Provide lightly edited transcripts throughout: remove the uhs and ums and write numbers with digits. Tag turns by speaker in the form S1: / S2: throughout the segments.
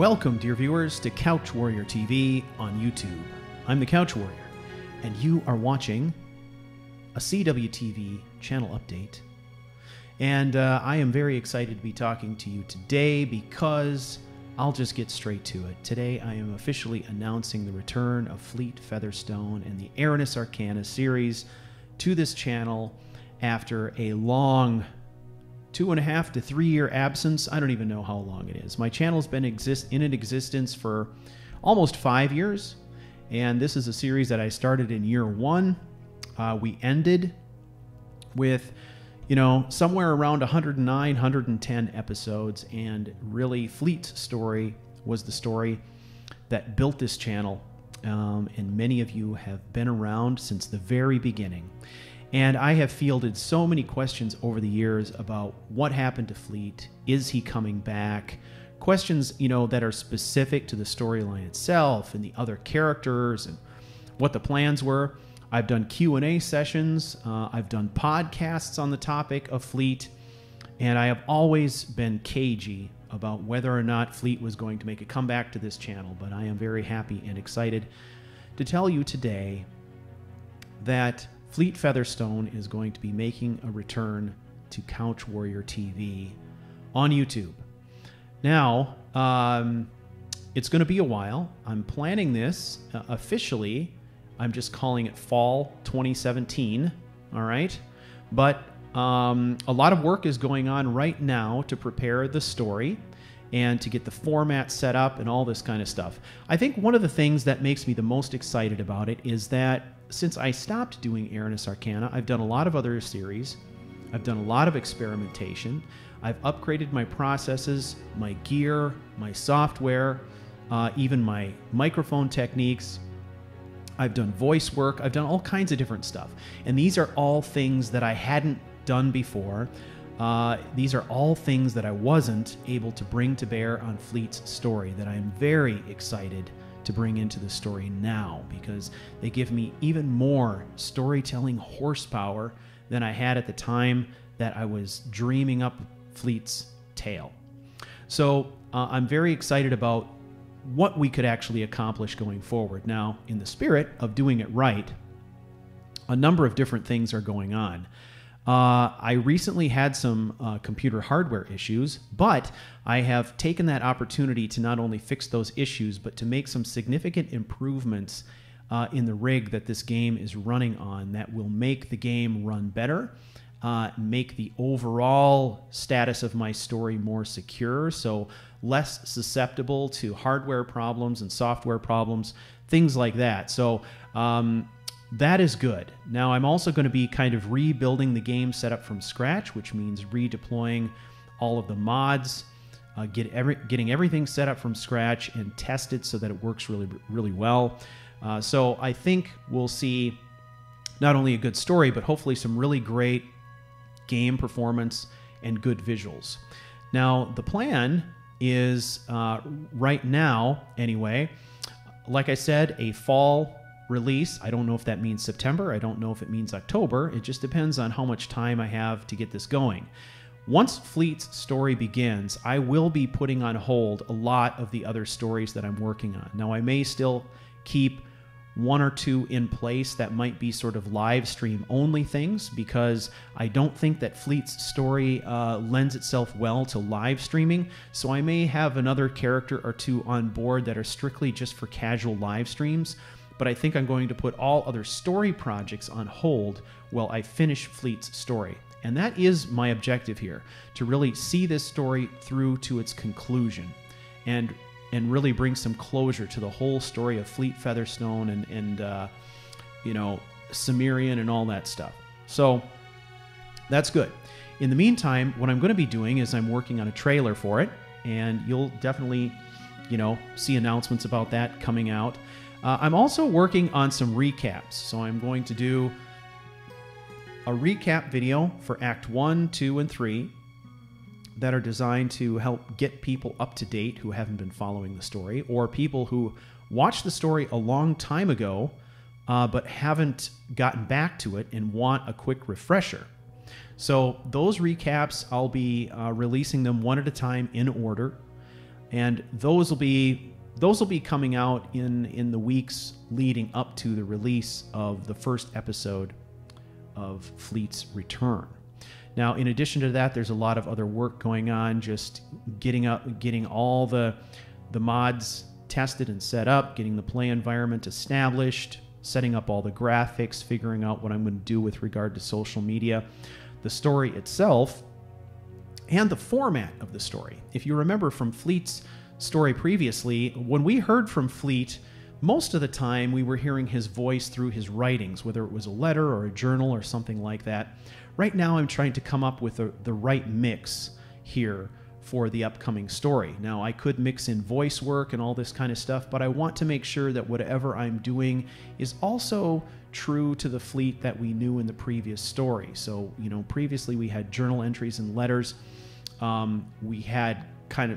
S1: Welcome, dear viewers, to CouchWarrior TV on YouTube. I'm the CouchWarrior, and you are watching a CWTV channel update. And I am very excited to be talking to you today because I'll just get straight to it. Today I am officially announcing the return of Fleet Featherstone and the Erinyes Arcana series to this channel after a long 2.5 to 3 year absence. I don't even know how long it is. My channel's been in existence for almost 5 years, and this is a series that I started in year 1. We ended with, somewhere around 109, 110 episodes, and really Fleet's story was the story that built this channel, and many of you have been around since the very beginning. And I have fielded so many questions over the years about what happened to Fleet. Is he coming back? Questions, that are specific to the storyline itself and the other characters and what the plans were. I've done Q&A sessions. I've done podcasts on the topic of Fleet. And I have always been cagey about whether or not Fleet was going to make a comeback to this channel. But I am very happy and excited to tell you today that Fleet Featherstone is going to be making a return to CouchWarrior TV on YouTube. Now, it's going to be a while. I'm planning this officially. I'm just calling it Fall 2017, all right? But a lot of work is going on right now to prepare the story and to get the format set up and all this kind of stuff. I think one of the things that makes me the most excited about it is that since I stopped doing Erinyes Arcana, I've done a lot of other series. I've done a lot of experimentation. I've upgraded my processes, my gear, my software, even my microphone techniques. I've done voice work. I've done all kinds of different stuff. And these are all things that I hadn't done before. These are all things that I wasn't able to bring to bear on Fleet's story that I'm very excited to bring into the story now, because they give me even more storytelling horsepower than I had at the time that I was dreaming up Fleet's tale. So I'm very excited about what we could actually accomplish going forward. Now, in the spirit of doing it right, a number of different things are going on. I recently had some computer hardware issues, but I have taken that opportunity to not only fix those issues, but to make some significant improvements in the rig that this game is running on that will make the game run better, make the overall status of my story more secure, so less susceptible to hardware problems and software problems, things like that. So that is good. Now, I'm also going to be kind of rebuilding the game setup from scratch, which means redeploying all of the mods, getting everything set up from scratch and tested so that it works really, really well. So I think we'll see not only a good story, but hopefully some really great game performance and good visuals. Now, the plan is, right now anyway, like I said, a fall release. I don't know if that means September. I don't know if it means October. It just depends on how much time I have to get this going. Once Fleet's story begins, I will be putting on hold a lot of the other stories that I'm working on. Now, I may still keep 1 or 2 in place that might be sort of live stream only things, because I don't think that Fleet's story lends itself well to live streaming. So I may have another character or 2 on board that are strictly just for casual live streams. But I think I'm going to put all other story projects on hold while I finish Fleet's story. And that is my objective here, to really see this story through to its conclusion and really bring some closure to the whole story of Fleet Featherstone and Cimmerian and all that stuff. So that's good. In the meantime, what I'm going to be doing is I'm working on a trailer for it, and you'll definitely, see announcements about that coming out. I'm also working on some recaps, so I'm going to do a recap video for Act 1, 2, and 3 that are designed to help get people up to date who haven't been following the story, or people who watched the story a long time ago but haven't gotten back to it and want a quick refresher. So those recaps, I'll be releasing them one at a time in order. And those will be coming out in the weeks leading up to the release of the first episode of Fleet's Return. Now, in addition to that, there's a lot of other work going on, just getting all the mods tested and set up, getting the play environment established, setting up all the graphics, figuring out what I'm going to do with regard to social media, the story itself, and the format of the story. If you remember from Fleet's story previously, when we heard from Fleet, most of the time we were hearing his voice through his writings, whether it was a letter or a journal or something like that. Right now I'm trying to come up with the right mix here for the upcoming story. Now, I could mix in voice work and all this kind of stuff, but I want to make sure that whatever I'm doing is also true to the Fleet that we knew in the previous story. So, previously we had journal entries and letters. We had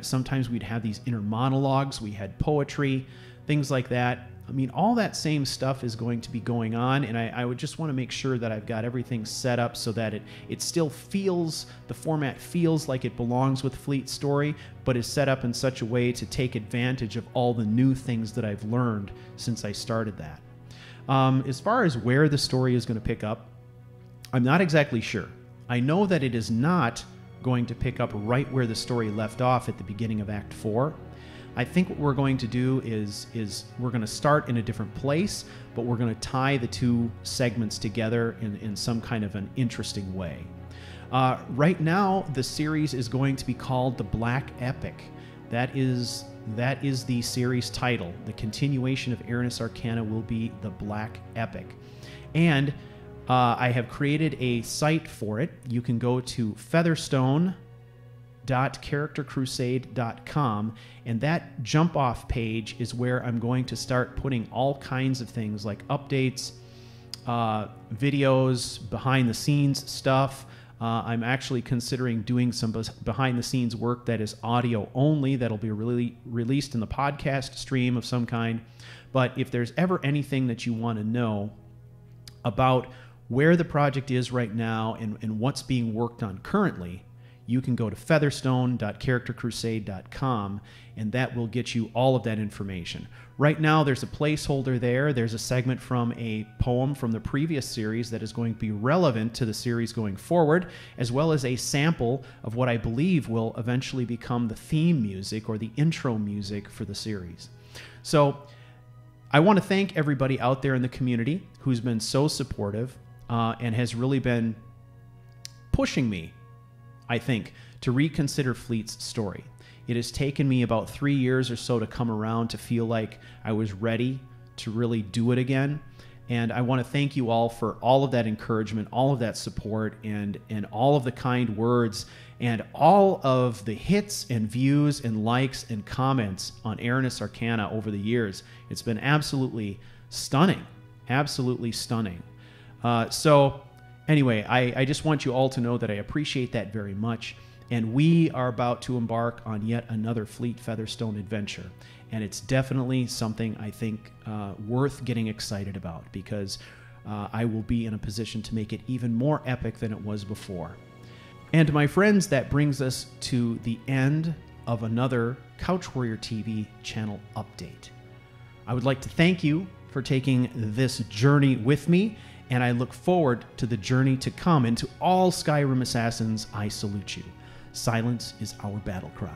S1: sometimes we'd have these inner monologues, we had poetry, things like that. I mean, all that same stuff is going to be going on, and I would just want to make sure that I've got everything set up so that it still feels, the format feels like it belongs with Fleet's story, but is set up in such a way to take advantage of all the new things that I've learned since I started that. As far as where the story is going to pick up, I'm not exactly sure. I know that it is not going to pick up right where the story left off at the beginning of Act 4. I think what we're going to do is we're going to start in a different place, but we're going to tie the two segments together in some kind of an interesting way. Right now, the series is going to be called The Black Epic. That is the series title. The continuation of Erinyes Arcana will be The Black Epic. And I have created a site for it. You can go to featherstone.charactercrusade.com, and that jump off page is where I'm going to start putting all kinds of things like updates, videos, behind the scenes stuff. I'm actually considering doing some behind the scenes work that is audio only, that'll be released in the podcast stream of some kind. But if there's ever anything that you want to know about where the project is right now and what's being worked on currently, you can go to featherstone.charactercrusade.com, and that will get you all of that information. Right now, there's a placeholder there. There's a segment from a poem from the previous series that is going to be relevant to the series going forward, as well as a sample of what I believe will eventually become the theme music or the intro music for the series. So I want to thank everybody out there in the community who's been so supportive and has really been pushing me, I think, to reconsider Fleet's story. It has taken me about 3 years or so to come around to feel like I was ready to really do it again. And I want to thank you all for all of that encouragement, all of that support, and all of the kind words, and all of the hits and views and likes and comments on Erinyes Arcana over the years. It's been absolutely stunning, absolutely stunning. So anyway, I just want you all to know that I appreciate that very much. And we are about to embark on yet another Fleet Featherstone adventure. And it's definitely something I think worth getting excited about, because I will be in a position to make it even more epic than it was before. And my friends, that brings us to the end of another CouchWarrior TV channel update. I would like to thank you for taking this journey with me, and I look forward to the journey to come. And to all Skyrim assassins, I salute you. Silence is our battle cry.